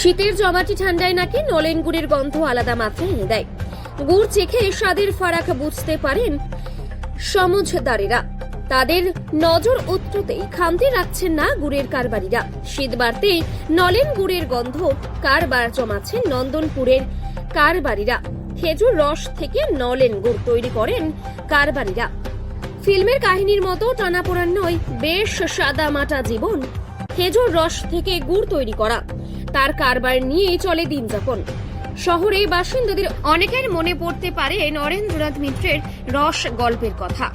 শীতের জমাটি ঠান্ডায় নাকি নলেন গুড়ের গন্ধ আলাদা মাত্রা এনে দেয়। গুড় চেখে স্বাদের ফারাক বুঝতে পারেন সমঝদারেরা। তাদের নজর উত্তরতেই খামতি রাখছেন না গুড়ের কারবারিরা। শীত বাড়তেই নলেন গুড়ের গন্ধ কারবার জমাচ্ছেন নন্দনপুরের কারবারিরা। খেজুর রস থেকে নলেন গুড় তৈরি করেন কারবারিরা। ফিল্মের কাহিনীর মতো টানাপোড়ান নয়, বেশ সাদা মাটা জীবন। খেজুর রস থেকে গুড় তৈরি করা, তার কারবার নিয়েই চলে দিন যাপন। শহরে বাসিন্দাদের অনেকের মনে পড়তে পারে নরেন্দ্রনাথ মিত্রের রস গল্পের কথা।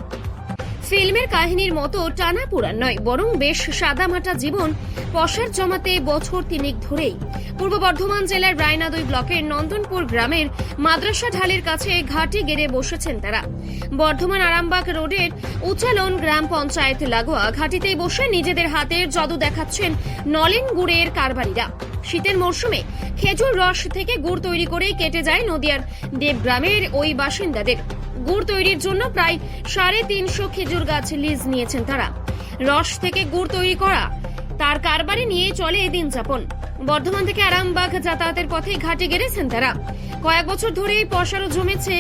ফিল্মের কাহিনীর মতো টানাপোড়ান নয়, বরং বেশ সাদামাটা জীবন। পসার জমাতে বছর তিনেক ধরেই পূর্ব বর্ধমান জেলার রায়নাদই ব্লকের নন্দনপুর গ্রামের মাদ্রাসা ঢালের কাছে ঘাটে গেড়ে বসেছেন তারা। বর্ধমান আরামবাগ রোডের উচালন গ্রাম পঞ্চায়েত লাগোয়া ঘাটিতেই বসে নিজেদের হাতের জাদু দেখাচ্ছেন নলেন গুড়ের কারবারিরা। শীতের মরশুমে খেজুর রস থেকে গুড় তৈরি করেই কেটে যায় নদিয়ার দেবগ্রামের ওই বাসিন্দাদের। গুড় তৈরির জন্য প্রায় 350 খেজুর গাছ লিজ নিয়েছেন তারা। রস থেকে গুড় তৈরি করা, তার কারবারে নিয়ে চলে দিন যাপন। বর্ধমান থেকে আরামবাগ যাতায়াতের পথে ঘাটে গেড়েছেন তারা। কয়েক বছর ধরেই পসারও জমেছে,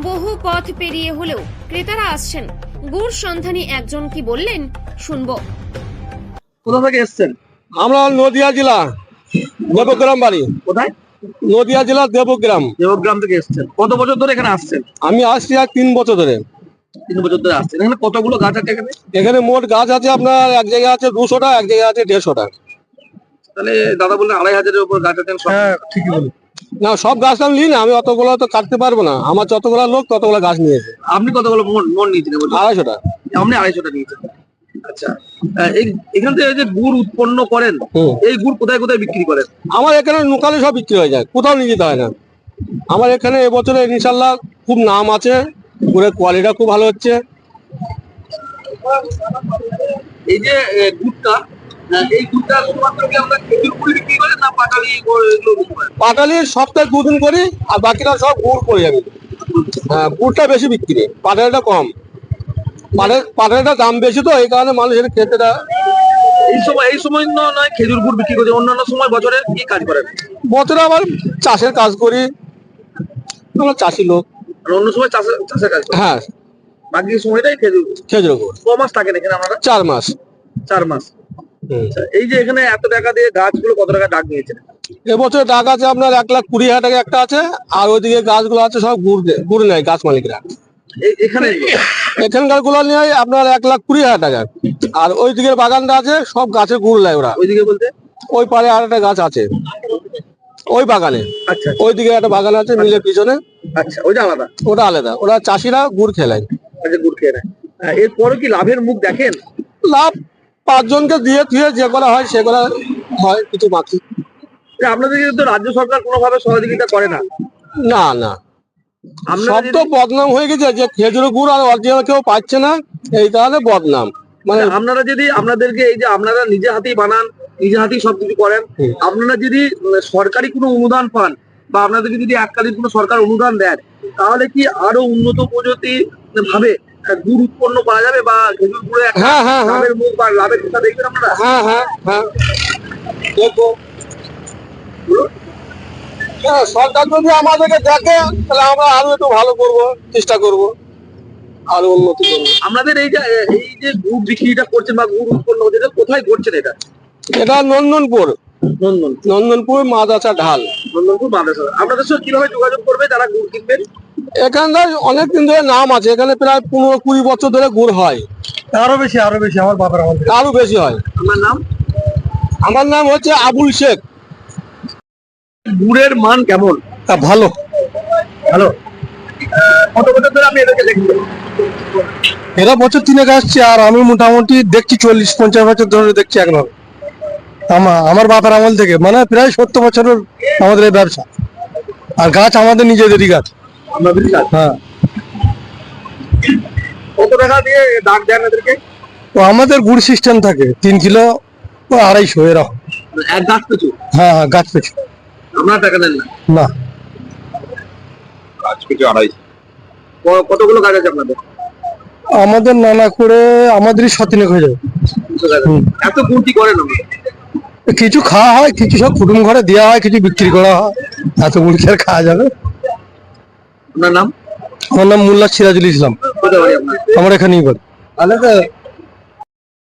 বহু পথ পেরিয়ে হলেও ক্রেতারা আসছেন। গুড় সন্ধানী একজন কি বললেন শুনবো। কোথা থেকে এসছেন? আমরা নদিয়া জেলা দেবগ্রাম বাড়ি। কোথায়? নদিয়া জেলা দেবগ্রাম। দেবগ্রাম থেকে এসছেন। কত বছর ধরে এখানে আসছেন? আমি আসছি আর 3 বছর ধরে। 3 বছর ধরে আসছেন। এখানে কতগুলো গাছ আছে? এখানে মোট গাছ আছে আপনার এক জায়গায় আছে 200টা, এক জায়গায় আছে 150টা। তাহলে দাদা বললেন 2500-এর উপর গাছ আছেন। হ্যাঁ ঠিকই বলেন। না, সব গাছ আমি নিই না, আমি অতগুলো তো কাটতে পারবো না। আমার যতগুলো লোক ততগুলো গাছ নিয়েছে। আপনি কতগুলো মন নিয়েছেন? 250টা। আপনি 250টা নিয়েছেন। আচ্ছা, এখান থেকে যে গুড় উৎপন্ন করেন, এই গুড় কোথায় কোথায় বিক্রি করেন? আমার এখানে লোকালে সব বিক্রি হয়ে যায়, কোথাও নিয়ে যেতে হয় না। আমার এখানে এবছরে ইনশাল্লাহ খুব নাম আছে, গুড়ের কোয়ালিটিটা খুব ভালো হচ্ছে। এই যে গুড়টা, এই গুড়টা শুধুমাত্র কি আমরা খেজুর গুড় বিক্রি করেন না পাটালি এগুলো বিক্রি করেন? পাটালির সপ্তাহে 2 দিন করি, আর বাকিটা সব গুড় করি আমি। গুড়টা বেশি বিক্রি, পাটালিটা কম। পাটালিটা দাম বেশি তো, এই কারণে মানুষ এটা খেতে দেয়। এই সময় নয় খেজুর গুড় বিক্রি করছে, অন্যান্য সময় বছরে কি কাজ করেন? বছরে আবার চাষের কাজ করি, আমরা চাষি লোক। আর অন্য সময় চাষের কাজ করেন? হ্যাঁ, বাকি সময়টাই খেজুর গুড়। ক মাস থাকেন এখানে আপনারা? 4 মাস। 4 মাস। এই যে এখানে এত টাকা দিয়ে গাছগুলো কত টাকা ডাক নিয়েছেন? এবছর টাকা আছে আপনার 1,20,000 টাকা একটা আছে, আর ওইদিকে গাছগুলো আছে সব গুড় নেয় গাছ মালিকরা। এখানকার গুলো নিয়ে আপনার 1,20,000 টাকা, আর ওই দিকের বাগানটা আছে সব গাছে গুড় নেয় ওরা। ওইদিকে বলতে ওই পারে আর একটা গাছ আছে ওই বাগানে। আচ্ছা, ওই দিকে একটা বাগান আছে মিলের পিছনে। আচ্ছা, ওইটা আলাদা। ওটা আলাদা, ওরা চাষিরা গুড় খেলায়। আচ্ছা, গুড় খেয়ে নেয়। এরপরে কি লাভের মুখ দেখেন? লাভ 5 জনকে দিয়ে যে করা হয় সেগুলা হয়, কিছু বাকি। আপনাদের তো রাজ্য সরকার কোনোভাবে সহযোগিতা করে না? না না, সব তো বদনাম হয়ে গেছে যে খেজুর গুড় আর অরিজিনাল কেউ পাচ্ছে না, এই কারণে বদনাম। মানে আপনারা যদি আপনাদেরকে এই যে আপনারা নিজে হাতেই বানান, নিজে হাতেই সবকিছু করেন, আপনারা যদি সরকারি কোনো অনুদান পান বা আপনাদেরকে যদি এককালীন কোনো সরকার অনুদান দেন, তাহলে কি আরো উন্নত প্রযুক্তি ভাবে গুড় উৎপন্ন করা যাবে বা খেজুর গুড়ে লাভের মুখ বা লাভের কথা দেখবেন আপনারা? হ্যাঁ হ্যাঁ হ্যাঁ, দেখো সরকার যদি আমাদেরকে দেখে তাহলে আমরা আরো একটু ভালো করবো, চেষ্টা করবো, আরো উন্নতি করবো। আপনাদের এই যে গুড় বিক্রিটা করছেন বা গুড় উৎপন্ন হচ্ছে, এটা কোথায় করছেন? এটা নন্দনপুর মাদ্রাসা ঢাল। নন্দনপুর মাদ্রাসা। আপনাদের সঙ্গে কিভাবে যোগাযোগ করবে যারা গুড় কিনবেন? এখানকার অনেকদিন ধরে নাম আছে, এখানে প্রায় 15-20 বছর ধরে গুড় হয়। আরো বেশি আমার বাবার আমল থেকে আরো বেশি হয়। আমার নাম হচ্ছে আবুল শেখ। গুড়ের মান কেমন? ভালো ভালো। কত বছর ধরে আপনি এদেরকে দেখছেন? এরা বছর 3 আসছে, আর আমি মোটামুটি দেখছি 40-50 বছর ধরে দেখছি একভাবে। আমার বাবার আমল থেকে, মানে প্রায় 70 বছরের আমাদের এই ব্যবসা। আর গাছ আমাদের নিজেদেরই গাছ। হ্যাঁ। কত টাকা দিয়ে দাগ দেন এদেরকে? তো আমাদের গুড় সিস্টেম থাকে 3 কিলো ও 250 এরকম। এক গাছ পিছু? হ্যাঁ হ্যাঁ, গাছ পিছু। আপনার টাকা দেন না? গাছ পিছু 250। কতগুলো গাছ আছে আপনাদের? আমাদের নানা করে আমাদেরই 7 হয়ে যাবে। এত গুড় কি করেন? কিছু খাওয়া হয়, কিছু সব কুটুম ঘরে দেওয়া হয়, কিছু বিক্রি করা হয়। এত মুড়ি কি আর খাওয়া যাবে? আপনার নাম? আমার নাম মোল্লা সিরাজুল ইসলাম। কোথায় বাড়ি আপনার? আমার এখানেই বাড়ি। তাহলে তো